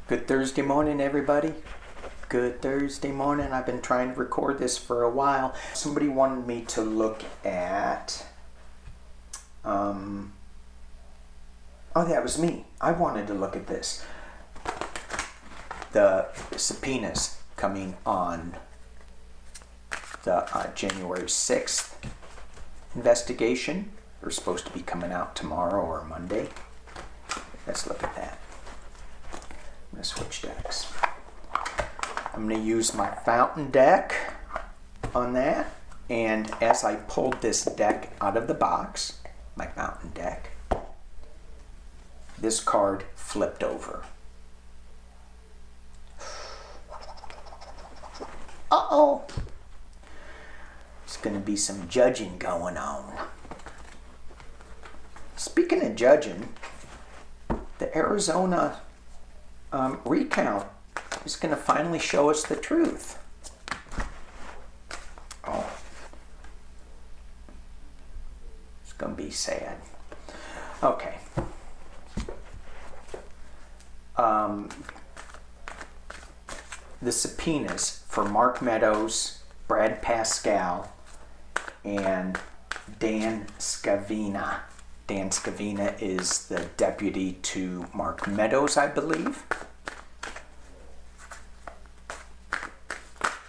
Good Thursday morning, everybody. Good Thursday morning. I've been trying to record this for a while. Somebody wanted me to look at, oh, that was me. I wanted to look at this. The subpoenas coming on the January 6th investigation. They're supposed to be coming out tomorrow or Monday. Let's look at that. I'm going to switch decks. I'm going to use my fountain deck on that. And as I pulled this deck out of the box, my fountain deck, this card flipped over. Uh-oh. There's going to be some judging going on. Speaking of judging, the Arizona recount is going to finally show us the truth. Oh, it's going to be sad. Okay. The subpoenas for Mark Meadows, Brad Pascal, and Dan Scavina. Dan Scavina is the deputy to Mark Meadows, I believe.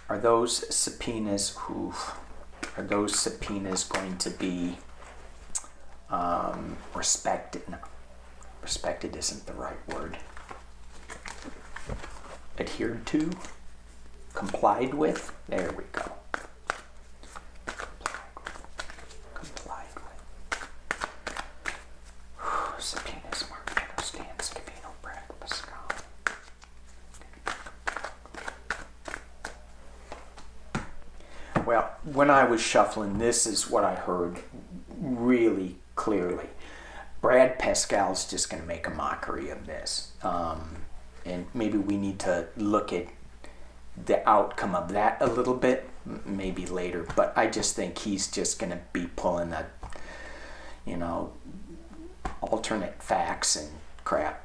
Are those subpoenas going to be respected? No, respected isn't the right word. Adhered to? Complied with? There we go. Complied with. Subpoenas, Mark Meadows, Dan Scavino, Brad Pascal. Well, when I was shuffling, this is what I heard really clearly. Brad Pascal's just going to make a mockery of this. And maybe we need to look at the outcome of that a little bit, maybe later. But I just think he's just going to be pulling that, alternate facts and crap.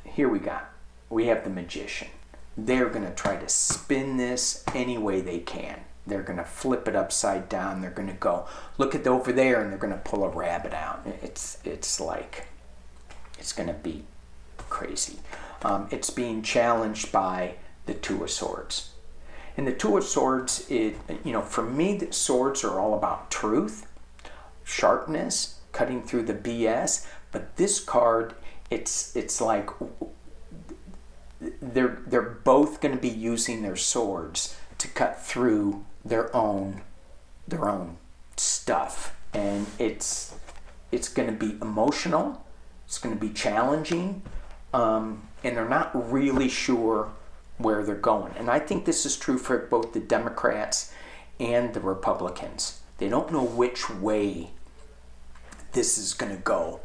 Here we have the magician. They're going to try to spin this any way they can. They're going to flip it upside down. They're going to go, look at over there, and they're going to pull a rabbit out. It's like, it's going to be crazy. It's being challenged by the Two of Swords. And the Two of Swords, for me, the swords are all about truth, sharpness, cutting through the BS. But this card, it's like they're both going to be using their swords to cut through their own stuff, and it's going to be emotional. It's going to be challenging, and they're not really sure where they're going. And I think this is true for both the Democrats and the Republicans. They don't know which way this is going to go,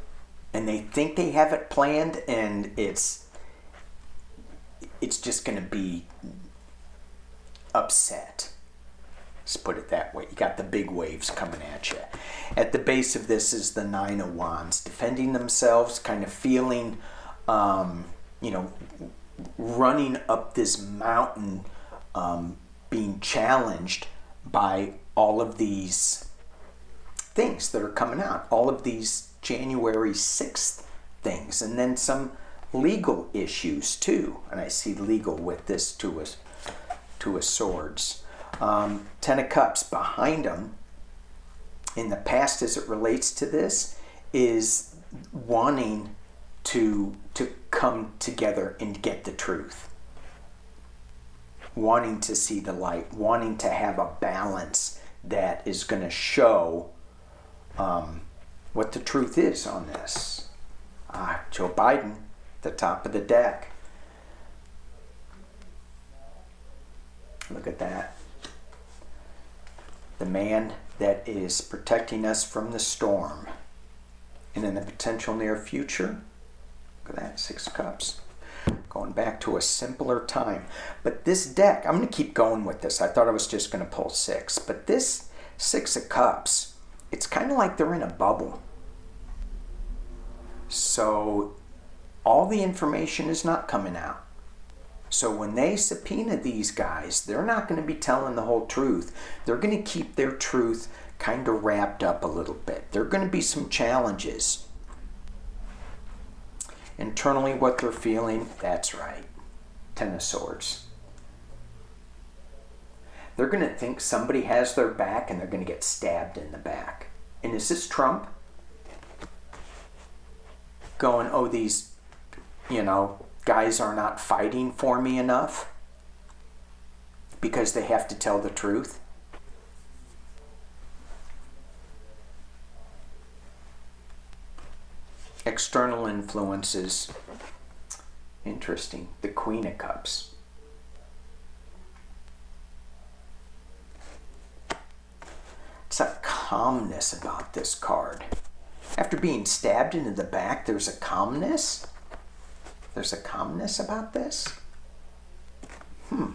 and they think they have it planned, and it's just going to be upset. Let's put it that way. You got the big waves coming at you. At the base of this is the Nine of Wands, defending themselves, kind of feeling, running up this mountain, being challenged by all of these things that are coming out, all of these January 6th things, and then some legal issues too. And I see legal with this Two of Swords. Ten of Cups behind them in the past as it relates to this is wanting to come together and get the truth, wanting to see the light, wanting to have a balance that is going to show what the truth is on this. Joe Biden, the top of the deck. Look at that. The man that is protecting us from the storm. And in the potential near future, look at that, Six of Cups. Going back to a simpler time. But this deck, I'm going to keep going with this. I thought I was just going to pull six. But this Six of Cups, it's kind of like they're in a bubble. So all the information is not coming out. So when they subpoena these guys, they're not going to be telling the whole truth. They're going to keep their truth kind of wrapped up a little bit. There are going to be some challenges. Internally, what they're feeling, that's right. Ten of Swords. They're going to think somebody has their back and they're going to get stabbed in the back. And is this Trump? Going, oh, these, guys are not fighting for me enough because they have to tell the truth? External influences. Interesting. The Queen of Cups. It's a calmness about this card. After being stabbed into the back, there's a calmness. There's a calmness about this. Drop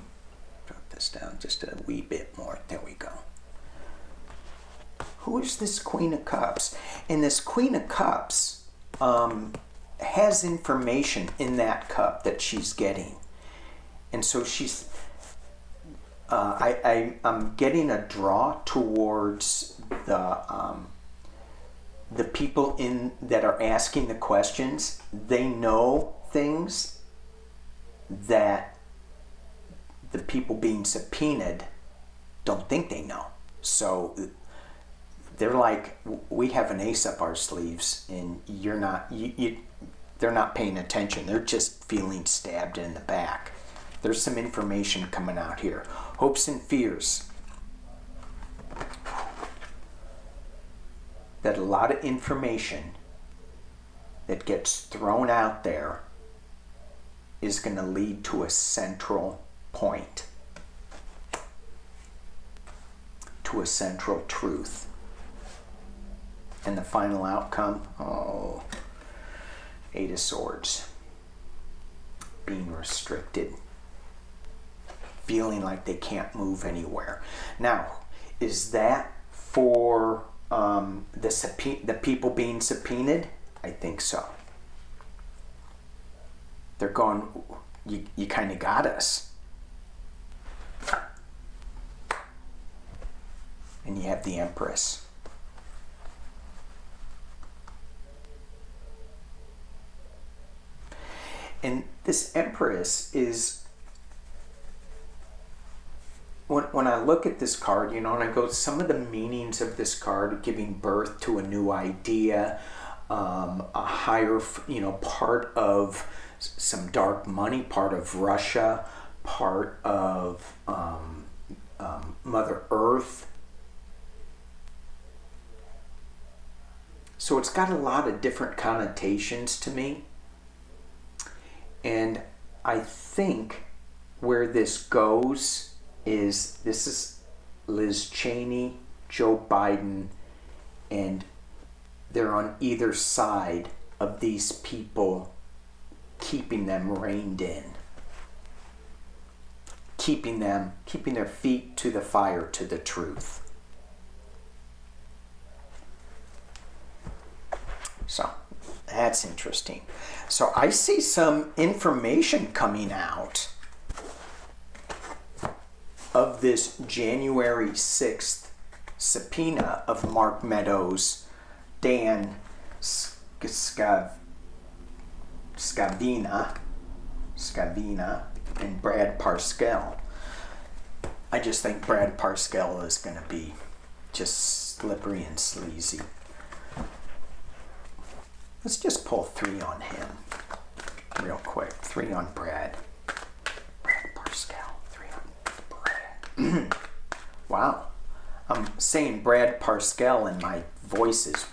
this down just a wee bit more. There we go. Who is this Queen of Cups? And this Queen of Cups has information in that cup that she's getting. And so she's... I'm getting a draw towards the people that are asking the questions. They know things that the people being subpoenaed don't think they know. So they're like, we have an ace up our sleeves, and you're not. They're not paying attention. They're just feeling stabbed in the back. There's some information coming out here. Hopes and fears. That a lot of information that gets thrown out there is going to lead to a central point, to a central truth. And the final outcome, Eight of Swords. Being restricted. Feeling like they can't move anywhere. Now, is that for the people being subpoenaed? I think so. They're going, you kind of got us. And you have the Empress. And this Empress is, when I look at this card, and I go, some of the meanings of this card, giving birth to a new idea, a higher, part of some dark money, part of Russia, part of Mother Earth. So it's got a lot of different connotations to me. And I think where this goes is, this is Liz Cheney, Joe Biden, and they're on either side of these people, keeping them reined in. Keeping their feet to the fire, to the truth. So that's interesting. So I see some information coming out of this January 6th subpoena of Mark Meadows, Dan Scavina, and Brad Parscale. I just think Brad Parscale is going to be just slippery and sleazy. Let's just pull 3 on him real quick. 3 on Brad. Brad Parscale. 3 on Brad. Wow. I'm saying Brad Parscale and my voice is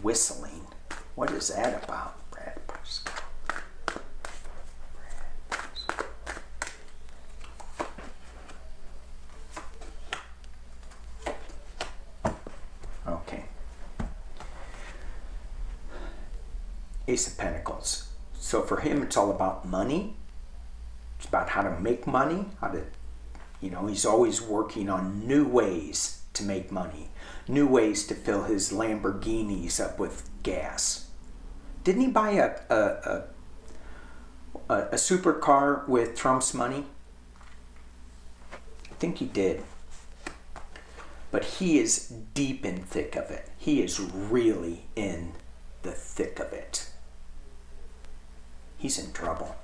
whistling. What is that about? Brad Parscale. Okay. Ace of Pentacles. So for him, it's all about money. It's about how to make money, how to, he's always working on new ways to make money, new ways to fill his Lamborghinis up with gas. Didn't he buy a supercar with Trump's money? I think he did. But he is deep in thick of it. He is really in the thick of it. He's in trouble.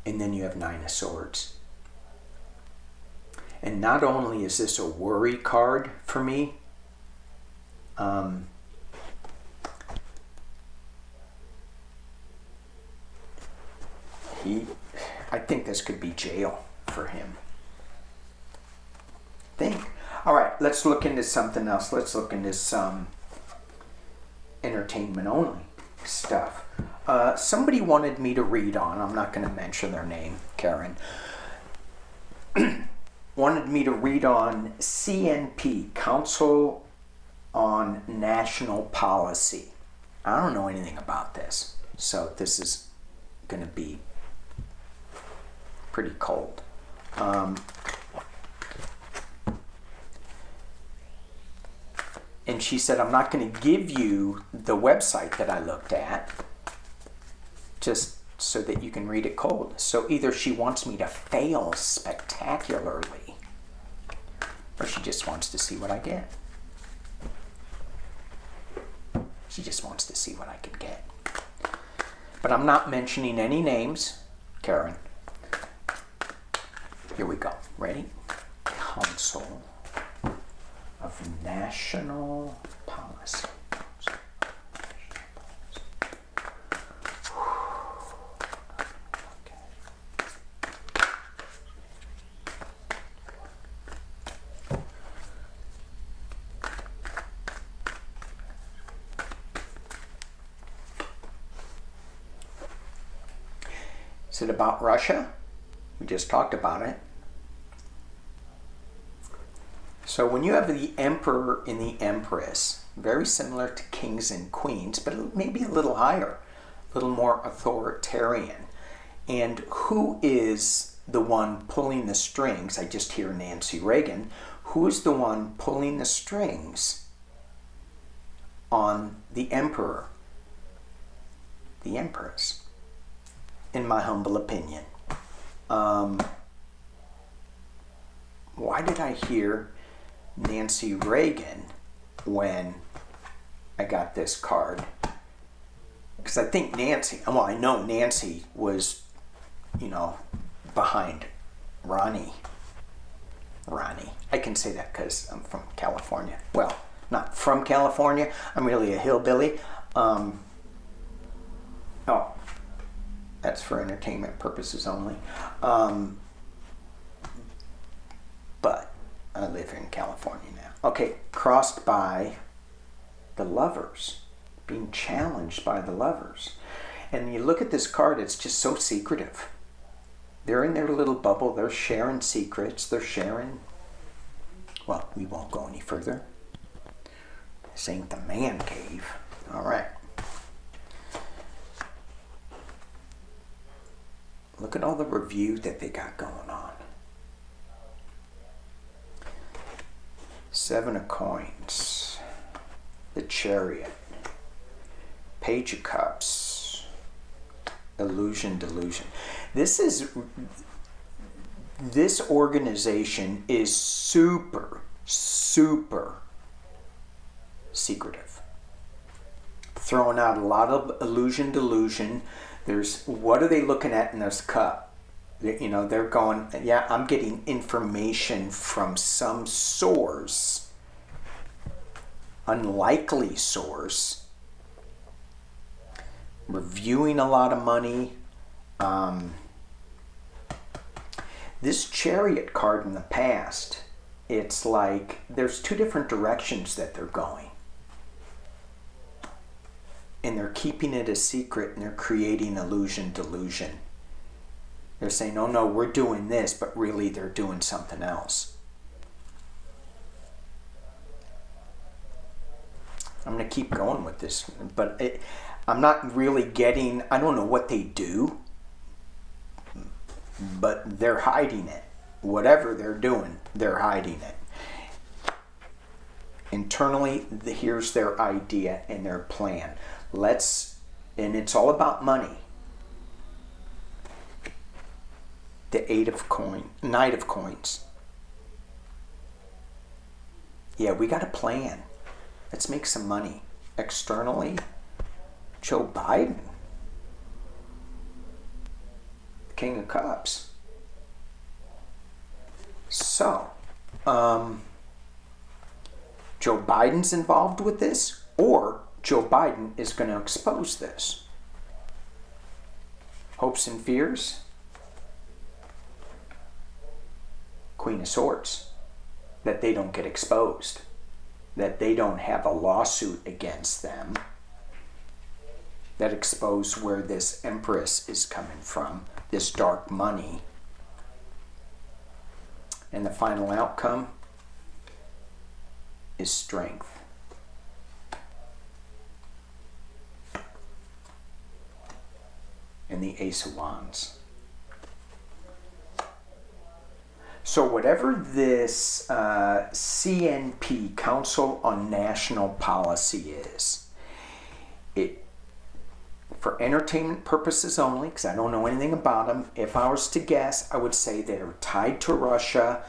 And then you have Nine of Swords. And not only is this a worry card for me, I think this could be jail for him. All right, let's look into something else. Let's look into some entertainment only stuff. Somebody wanted me to read on, I'm not going to mention their name, Karen, wanted me to read on CNP, Council on National Policy. I don't know anything about this, so this is going to be pretty cold. And she said, I'm not going to give you the website that I looked at, just so that you can read it cold. So either she wants me to fail spectacularly, or she just wants to see what I get. She just wants to see what I can get. But I'm not mentioning any names, Karen. Here we go. Ready? Council of National Policy. Is it about Russia? We just talked about it. So when you have the Emperor and the Empress, very similar to kings and queens, but maybe a little higher, a little more authoritarian. And who is the one pulling the strings? I just hear Nancy Reagan. Who is the one pulling the strings on the Emperor? The Empress, in my humble opinion. Why did I hear Nancy Reagan when I got this card? Because I think Nancy, well, I know Nancy was, behind Ronnie. I can say that because I'm from California. Well, not from California. I'm really a hillbilly. Oh, that's for entertainment purposes only. But I live in California now. Okay, crossed by the Lovers, being challenged by the Lovers. And you look at this card, it's just so secretive. They're in their little bubble, they're sharing secrets, they're sharing... Well, we won't go any further. This ain't the man cave. All right. Look at all the review that they got going on. Seven of Coins, the Chariot, Page of Cups, Illusion, Delusion. This organization is super secretive. Throwing out a lot of illusion, delusion. There's, what are they looking at in this cup? They're going, yeah, I'm getting information from some source, unlikely source, reviewing a lot of money. This Chariot card in the past, it's like there's two different directions that they're going. And they're keeping it a secret, and they're creating illusion, delusion. They're saying, oh no, we're doing this, but really they're doing something else. I'm going to keep going with this, but I'm not really getting, I don't know what they do, but they're hiding it. Whatever they're doing, they're hiding it. Internally, here's their idea and their plan. And it's all about money. The Knight of Coins. Yeah, we got a plan. Let's make some money. Externally, Joe Biden, the King of Cups. So, Joe Biden's involved with this, or Joe Biden is going to expose this. Hopes and fears. Queen of Swords. That they don't get exposed. That they don't have a lawsuit against them. That expose where this Empress is coming from. This dark money. And the final outcome is strength. And the Ace of Wands. So whatever this CNP, Council on National Policy is, it, for entertainment purposes only, because I don't know anything about them, if I was to guess, I would say they're tied to Russia.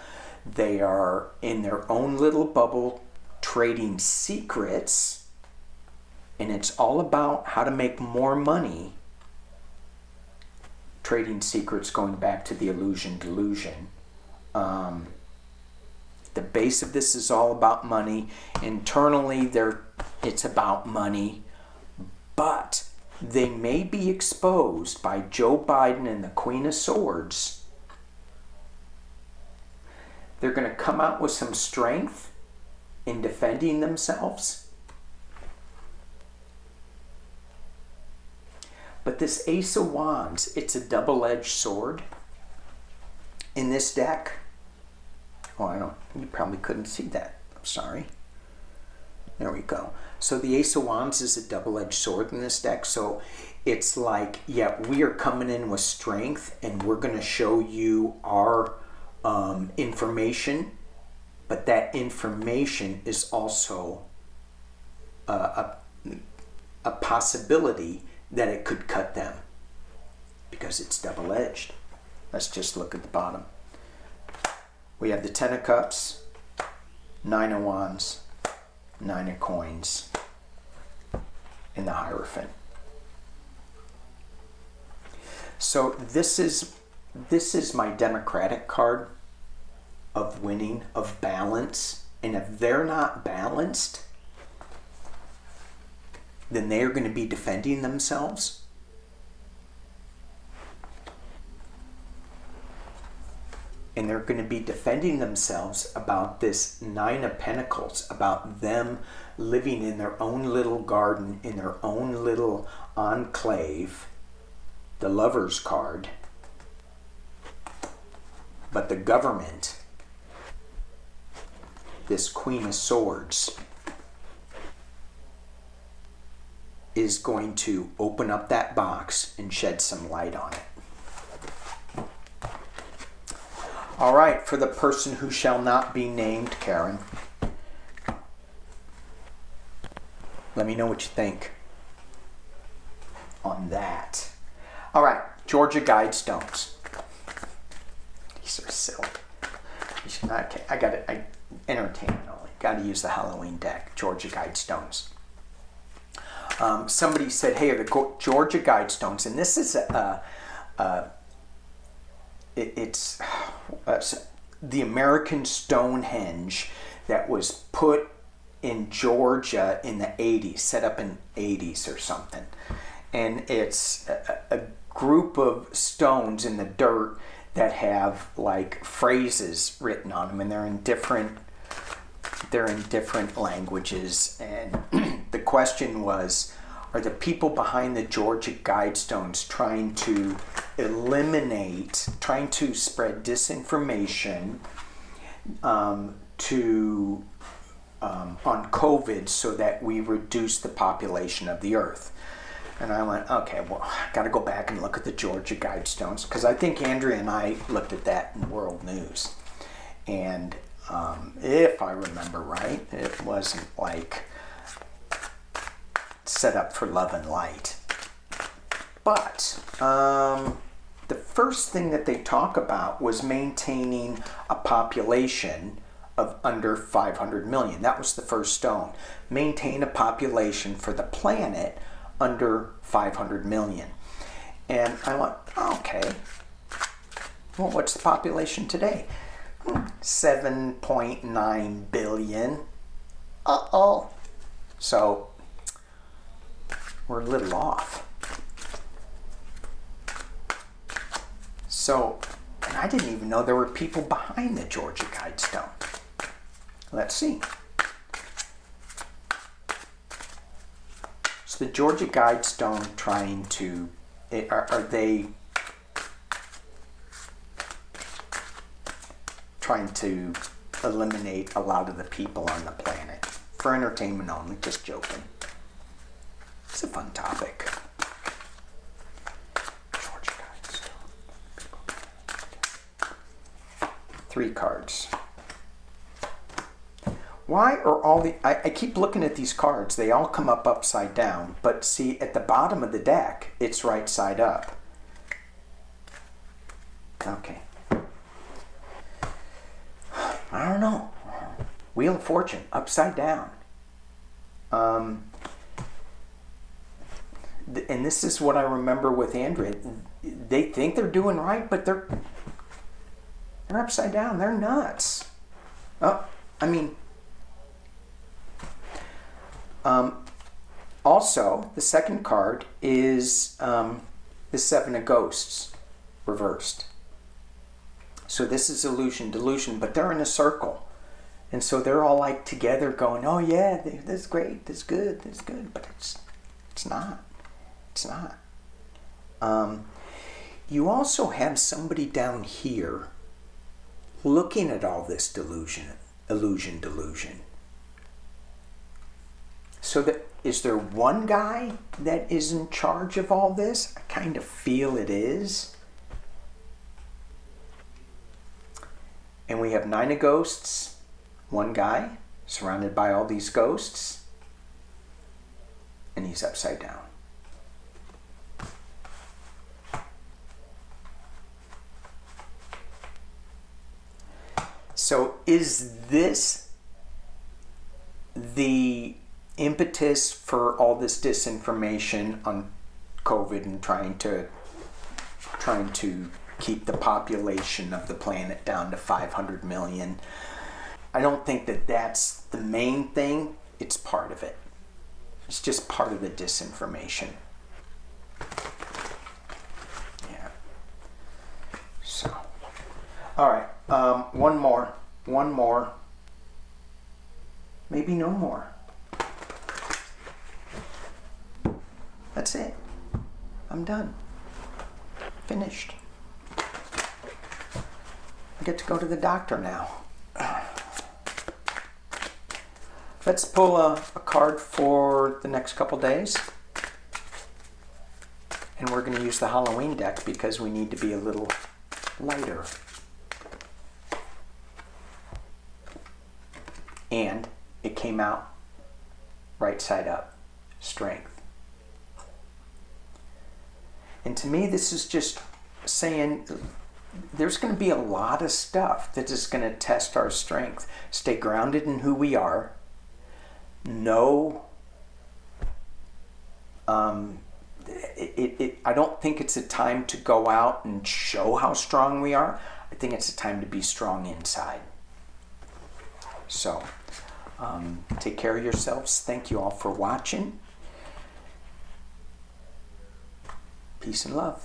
They are in their own little bubble trading secrets, and it's all about how to make more money. Trading secrets going back to the illusion delusion. The base of this is all about money. Internally, it's about money, but they may be exposed by Joe Biden and the Queen of Swords. They're going to come out with some strength in defending themselves. But this Ace of Wands, it's a double-edged sword in this deck. Oh, you probably couldn't see that. I'm sorry. There we go. So the Ace of Wands is a double-edged sword in this deck. So it's like, yeah, we are coming in with strength and we're going to show you our information. But that information is also a possibility that it could cut them because it's double-edged. Let's just look at the bottom. We have the Ten of Cups, Nine of Wands, Nine of Coins, and the Hierophant. So this is my Democratic card of winning, of balance. And if they're not balanced, then they are going to be defending themselves. And they're going to be defending themselves about this Nine of Pentacles, about them living in their own little garden, in their own little enclave, the Lover's card. But the government, this Queen of Swords, is going to open up that box and shed some light on it. All right, for the person who shall not be named, Karen, let me know what you think on that. All right, Georgia Guidestones. These are silly. Okay, I got it. Entertainment only. Got to use the Halloween deck. Georgia Guidestones. Somebody said, "Hey, are the Georgia Guidestones?" And this is it's the American Stonehenge that was put in Georgia in the 80s, set up in 80s or something. And it's a group of stones in the dirt that have like phrases written on them, and they're in different languages. And the question was, are the people behind the Georgia Guidestones trying to spread disinformation on COVID so that we reduce the population of the earth? And I went, okay, well, I got to go back and look at the Georgia Guidestones, because I think Andrea and I looked at that in World News. And if I remember right, it wasn't like set up for love and light. But the first thing that they talk about was maintaining a population of under 500 million. That was the first stone. Maintain a population for the planet under 500 million. And I went, okay, well, what's the population today? 7.9 billion. Uh-oh. So we're a little off. So, and I didn't even know there were people behind the Georgia Guidestone. Let's see. So the Georgia Guidestone trying to, are they trying to eliminate a lot of the people on the planet? For entertainment only, just joking. It's a fun topic. Georgia Guidestone. 3 cards. Why are all the... I keep looking at these cards. They all come up upside down. But see, at the bottom of the deck, it's right side up. Okay. I don't know. Wheel of Fortune, upside down. And this is what I remember with Andrea. They think they're doing right, but they're upside down. They're nuts. Oh, I mean... also, the second card is the 7 of Ghosts reversed. So this is illusion, delusion, but they're in a circle. And so they're all like together going, oh yeah, this is great, this is good, but it's not. It's not. You also have somebody down here looking at all this delusion. So is there one guy that is in charge of all this? I kind of feel it is. And we have 9 of Ghosts, one guy surrounded by all these ghosts, and he's upside down. So is this the impetus for all this disinformation on COVID and trying to keep the population of the planet down to 500 million? I don't think that that's the main thing. It's part of it. It's just part of the disinformation. Yeah. So, all right. One more. Maybe no more. That's it. I'm done. Finished. I get to go to the doctor now. Let's pull a card for the next couple days. And we're going to use the Halloween deck because we need to be a little lighter. And it came out right side up. Strength. And to me, this is just saying there's going to be a lot of stuff that is going to test our strength. Stay grounded in who we are. Know, I don't think it's a time to go out and show how strong we are. I think it's a time to be strong inside. So, take care of yourselves. Thank you all for watching. Peace and love.